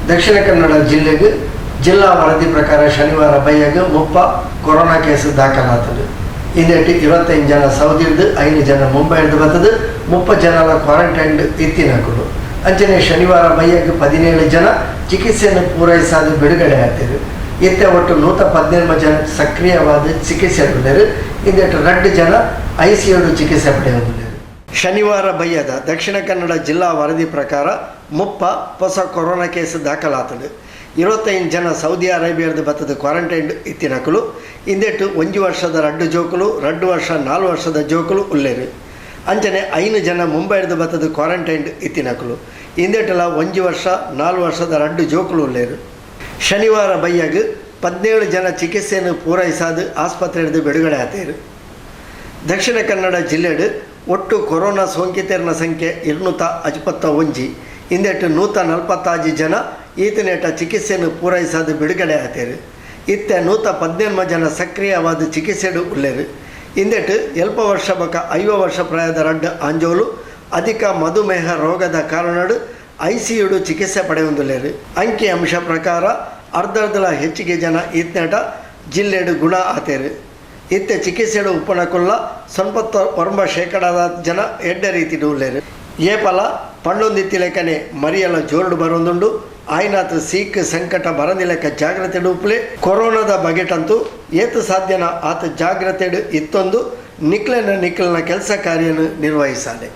ದಕ್ಷಿಣ ಕನ್ನಡ ಜಿಲ್ಲೆಗೆ ಜಿಲ್ಲಾ ವರದಿ ಪ್ರಕಾರ ಶನಿವಾರ ಬೈಯಾಗ ಮುಪ್ಪ ಕೊರೋನಾ ಕೇಸ್ ದಾಖಲಾತದು. ಇಂದೇಟಿ 25 ಜನ ಸೌದಿರ್ದು 5 ಜನ ಮುಂಬೈದು ಬರ್ತದೆ 30 ಜನರ ಕ್ವಾರಂಟೈನ್ ಇತ್ತಿನಕರು. ಅಂಚನೆ ಶನಿವಾರ ಬೈಯಾಗ 17 ಜನ ಚಿಕಿತ್ಸೆಯನ್ನು ಪೂರೈಸಾದ ಬಿಡುಗಡೆ ಆಗ್ತಿದ್ರು. ಇತ್ತೆ ಒಟ್ಟು 117 ಜನ ಸಕ್ರಿಯವಾದ ಚಿಕಿತ್ಸೆ ಪಡೆದರು. ಇಂದೇಟು 2 ಜನ ICU ಚಿಕಿತ್ಸೆ ಪಡೆಯುವುದಿಲ್ಲ. ಶನಿವಾರ ಬೈಯದ ದಕ್ಷಿಣ ಕನ್ನಡ ಜಿಲ್ಲಾ ವರದಿ ಪ್ರಕಾರ ಮುಪ್ಪ ಹೊಸ ಕೊರೋನಾ ಕೇಸ್ ದಾಖಲಾತದು. 25 ಜನ ಸೌದಿ ಅರೇಬಿಯಾದ ಬತ್ತದ ಕ್ವಾರಂಟೈನ್ ಇತ್ತಿನಕಲು. ಇಂದೆಟ್ಟು 1 ವರ್ಷದ 2 ಜೋಕುಲು 2 ವರ್ಷ 4 ವರ್ಷದ ಜೋಕುಲು ಉಲ್ಲೇರು. ಅಂಚನೆ 5 ಜನ ಮುಂಬೈದ ಬತ್ತದ ಕ್ವಾರಂಟೈನ್ ಇತ್ತಿನಕಲು. ಇಂದೆಟ್ಟಲ 1 ವರ್ಷ 4 ವರ್ಷದ 2 ಜೋಕುಲು ಉಲ್ಲೇರು. ಶನಿವಾರ ಬೈಯಾಗ 17 ಜನ ಚಿಕಿತ್ಸೆಯನ್ನು ಪೂರೈಸಾದ ಆಸ್ಪತ್ರೆಯಲ್ಲಿ ಬಿಡುಗಡೆ ಆತೇರು. ದಕ್ಷಿಣ ಕನ್ನಡ ಜಿಲ್ಲೆಡು ಒಟ್ಟು ಕೊರೋನಾ ಸೋಂಕಿತರ ಸಂಖ್ಯೆ 251. ಇಂದೆಟ್ಟು 146 ಜನ ಈತನೇಟ ಚಿಕಿತ್ಸೆಯನ್ನು ಪೂರೈಸಾದ ಬಿಡುಗಡೆ ಆತೇರು. ಇತ್ತೆ 117 ಜನ ಸಕ್ರಿಯವಾದ ಚಿಕಿತ್ಸೆಡು ಉಲ್ಲೇರು. ಇಂದೆಟ್ಟು 20 ವರ್ಷ ಬಕ 5 ವರ್ಷ ಪ್ರಾಯದ 2 ಆಂಜೋಲು ಅಧಿಕ ಮಧುಮೇಹ ರೋಗದ ಕಾರಣಡು ICU ಚಿಕಿತ್ಸೆ ಪಡೆಯುವುದಿಲ್ಲೇರು. ಅಂಕಿ ಅಂಶ ಪ್ರಕಾರ ಅರ್ಧರ್ಧಲ ಹೆಚ್ಚಿಗೆ ಜನ ಈತನೇಟ ಜಿಲ್ಲೆಡು ಗುಣ ಆತೇರು. ಇತ್ತೆ ಚಿಕಿತ್ಸೆಡು ಉಪನಕುಲ್ಲ 99% ಜನ ಎಡ್ಡ ರೀತಿ ಉಲ್ಲೇರು. ಏಪಲ ಪಂಡೊಂದಿತ್ತಿ ಲೆಕ್ಕನೆ ಮರಿಯಲ ಜೋರ್ಡು ಬರೋದುಂಡು. ಆಯ್ನಾತ್ ಸೀಕ್ ಸಂಕಟ ಬರಂದಿಲೆಕ್ಕ ಜಾಗ್ರತೆ ಉಪ್ಪಲೆ. ಕೊರೋನಾದ ಬಗೆಟಂತೂ ಏತು ಸಾಧ್ಯನ ಆತ ಜಾಗ್ರತೆ ಇತ್ತೊಂದು ನಿಕ್ಲಿನ ಕೆಲಸ ಕಾರ್ಯನು ನಿರ್ವಹಿಸಾದೆ.